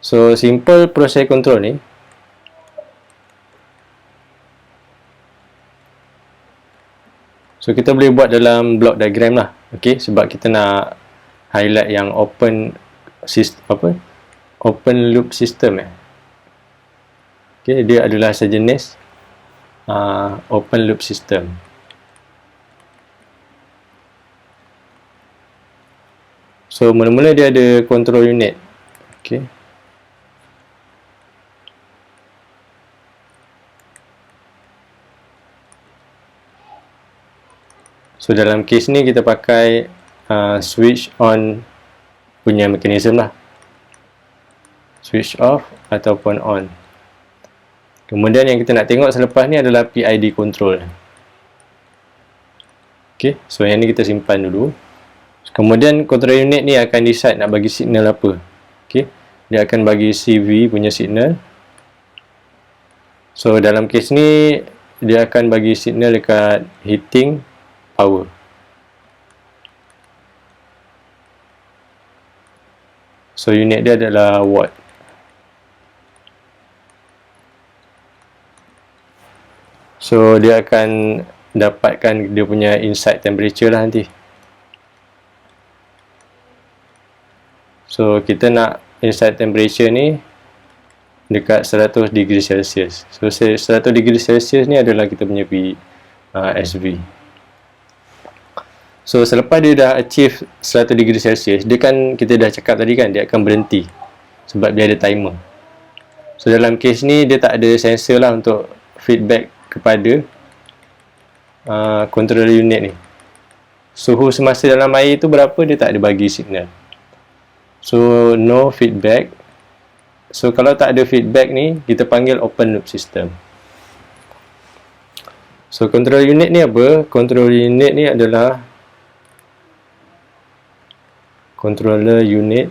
So simple process control ni, so kita boleh buat dalam block diagram lah. Okey, sebab kita nak highlight yang open loop system Okey, dia adalah sejenis open loop system. So mula-mula dia ada control unit. Okey. So dalam case ni kita pakai switch on punya mekanisme lah. Switch off ataupun on. Kemudian yang kita nak tengok selepas ni adalah PID control. Okay, so yang ni kita simpan dulu. Kemudian control unit ni akan decide nak bagi signal apa. Okay, dia akan bagi CV punya signal. So dalam case ni dia akan bagi signal dekat heating power. So unit dia adalah watt. So dia akan dapatkan dia punya inside temperature lah nanti. So kita nak inside temperature ni dekat 100 degree Celsius. So 100 degree Celsius ni adalah kita punya SV. So selepas dia dah achieve 100 degree Celsius, dia kan kita dah cakap tadi kan, dia akan berhenti sebab dia ada timer. So dalam case ni dia tak ada sensor lah untuk feedback kepada controller unit ni. Suhu semasa dalam air tu berapa, dia tak ada bagi signal. So no feedback. So kalau tak ada feedback ni, kita panggil open loop system. So control unit ni apa? Control unit ni adalah controller unit.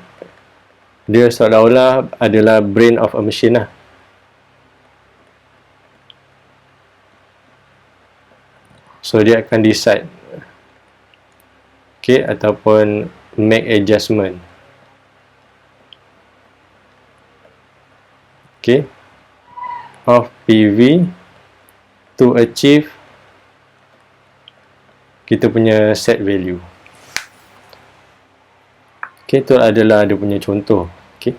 Dia seolah-olah adalah brain of a machine lah. So dia akan decide, okay, ataupun make adjustment, okay, of PV to achieve kita punya set value. Okay, itu adalah dia punya contoh. Okay.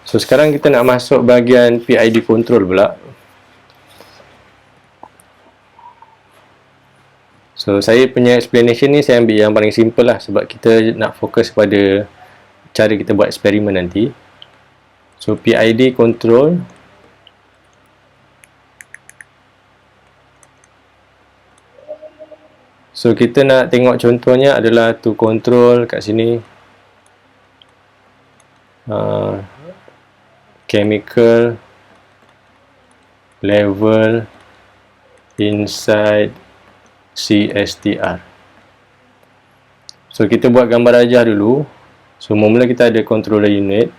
So sekarang kita nak masuk bahagian PID control pula. So saya punya explanation ni saya ambil yang paling simple lah, sebab kita nak fokus pada cara kita buat eksperimen nanti. So PID control, so kita nak tengok contohnya adalah to control kat sini chemical level inside CSTR. So kita buat gambar rajah dulu. So mula-mula kita ada controller unit.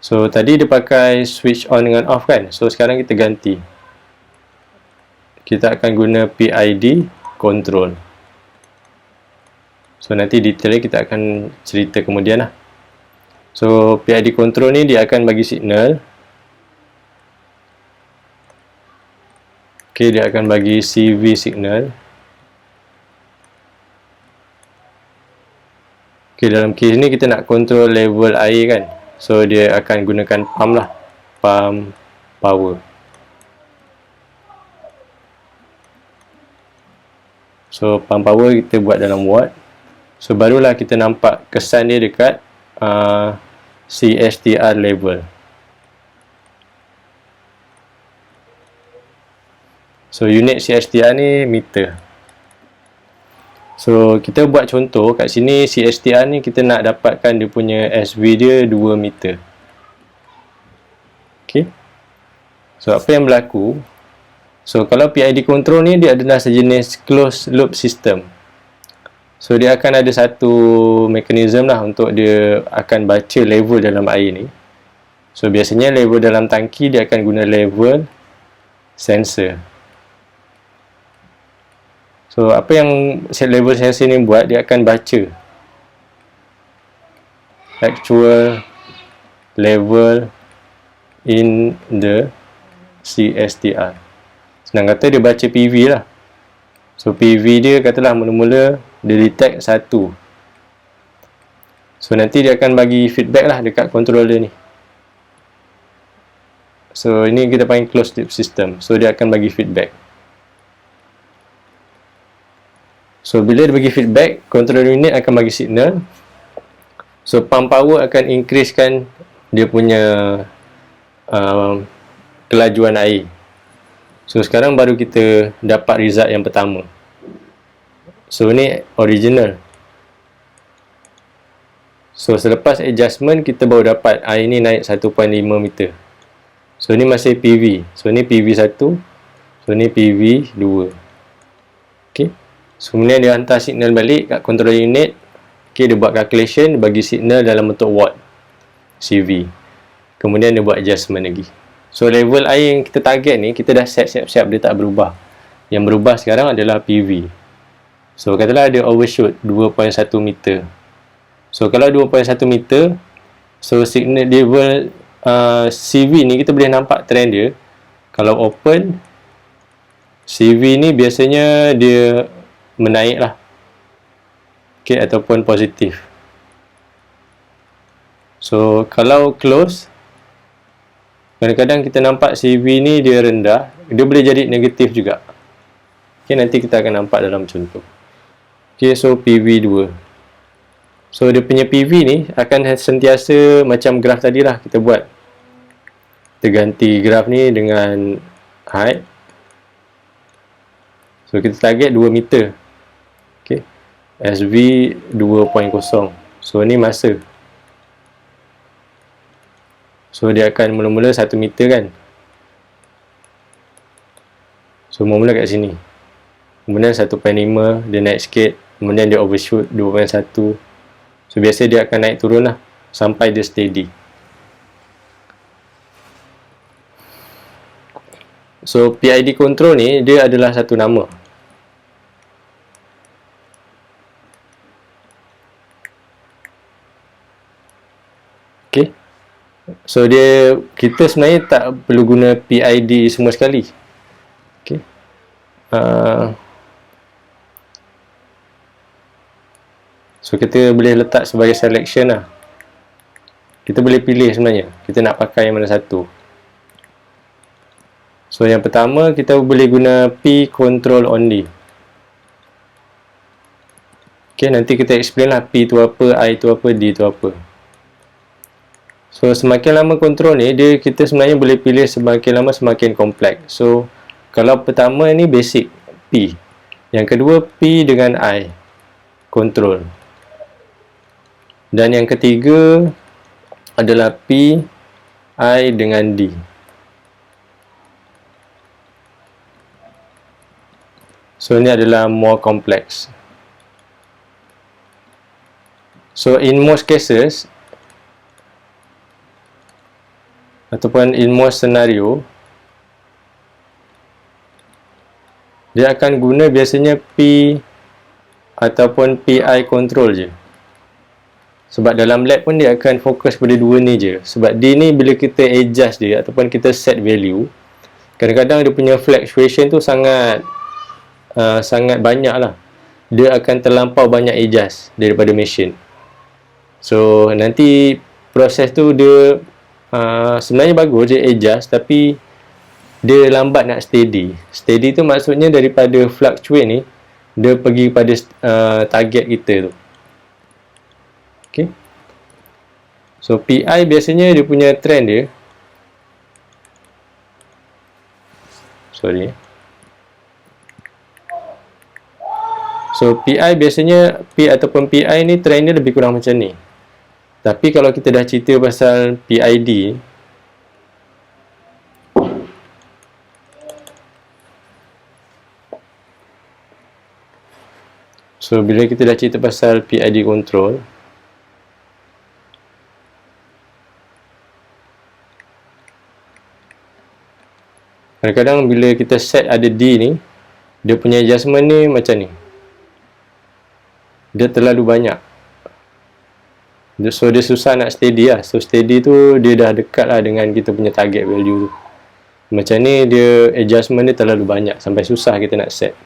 So tadi dia pakai switch on dengan off kan. So sekarang kita ganti. Kita akan guna PID control. So nanti detailnya kita akan cerita kemudian lah. So PID control ni dia akan bagi signal. Okay, dia akan bagi CV signal. Okay, dalam case ni kita nak control level air kan. So dia akan gunakan pump lah, pump power. So pump power kita buat dalam watt. So barulah kita nampak kesan dia dekat CSTR level. So unit CSTR ni meter. So kita buat contoh kat sini, CSTR ni kita nak dapatkan dia punya SV dia 2 meter. Okay. So apa yang berlaku? So kalau PID control ni dia adalah sejenis closed loop system. So dia akan ada satu mekanisme lah untuk dia akan baca level dalam air ni. So biasanya level dalam tangki dia akan guna level sensor. So apa yang set level sensor ni buat, dia akan baca actual level in the CSTR. Senang kata dia baca PV lah. So PV dia katalah mula-mula dia detect 1. So nanti dia akan bagi feedback lah dekat controller ni. So ini kita panggil closed loop system. So dia akan bagi feedback. So bila dia bagi feedback, controller unit akan bagi signal. So pump power akan increasekan dia punya kelajuan air. So sekarang baru kita dapat result yang pertama. So ni original. So selepas adjustment kita baru dapat air ni naik 1.5 meter. So ni masih PV. So ni PV1. So ni PV2. Okay. So kemudian dia hantar signal balik kat control unit. Okay, dia buat calculation, bagi signal dalam bentuk watt CV. Kemudian dia buat adjustment lagi. So level air yang kita target ni, kita dah set siap-siap, dia tak berubah. Yang berubah sekarang adalah PV. So katalah dia overshoot 2.1 meter. So kalau 2.1 meter, so signal level CV ni kita boleh nampak trend dia. Kalau open, CV ni biasanya dia menaik lah. Okay, ataupun positif. So kalau close, kadang-kadang kita nampak CV ni dia rendah, dia boleh jadi negatif juga. Okay, nanti kita akan nampak dalam contoh. Okay, so PV2. So dia punya PV ni akan sentiasa macam graf tadi lah kita buat. Kita ganti graf ni dengan height. So kita target 2 meter. Okay, SV 2.0. So ni masa. So dia akan mula-mula 1 meter kan. So mula-mula kat sini. Kemudian 1.5 dia naik sikit. Kemudian dia overshoot 2.1. So biasa dia akan naik turun lah sampai dia steady. So PID control ni dia adalah satu nama. Okay. So kita sebenarnya tak perlu guna PID semua sekali. Okay. So kita boleh letak sebagai selection lah. Kita boleh pilih sebenarnya kita nak pakai yang mana satu. So yang pertama kita boleh guna P control only. Okay, nanti kita explain lah P tu apa, I tu apa, D tu apa. So semakin lama control ni, kita sebenarnya boleh pilih semakin lama semakin kompleks. So kalau pertama ni basic P, yang kedua P dengan I control, dan yang ketiga adalah P, I dengan D. So ini adalah more complex. So in most cases ataupun in most scenario, dia akan guna biasanya P ataupun PI control je. Sebab dalam lab pun dia akan fokus pada dua ni je. Sebab D ni bila kita adjust dia ataupun kita set value, kadang-kadang dia punya fluctuation tu sangat banyak lah. Dia akan terlampau banyak adjust daripada machine. So nanti proses tu dia sebenarnya bagus dia adjust, tapi dia lambat nak steady. Steady tu maksudnya daripada fluctuate ni dia pergi pada target kita tu. Okay. So PI biasanya dia punya trend dia, so PI biasanya, P ataupun PI ni trend dia lebih kurang macam ni. Tapi kalau kita dah cerita pasal PID, so bila kita dah cerita pasal PID control, kadang-kadang bila kita set ada D ni, dia punya adjustment ni macam ni, dia terlalu banyak. So dia susah nak steady lah. So steady tu dia dah dekat lah dengan kita punya target value tu. Macam ni dia adjustment dia terlalu banyak sampai susah kita nak set.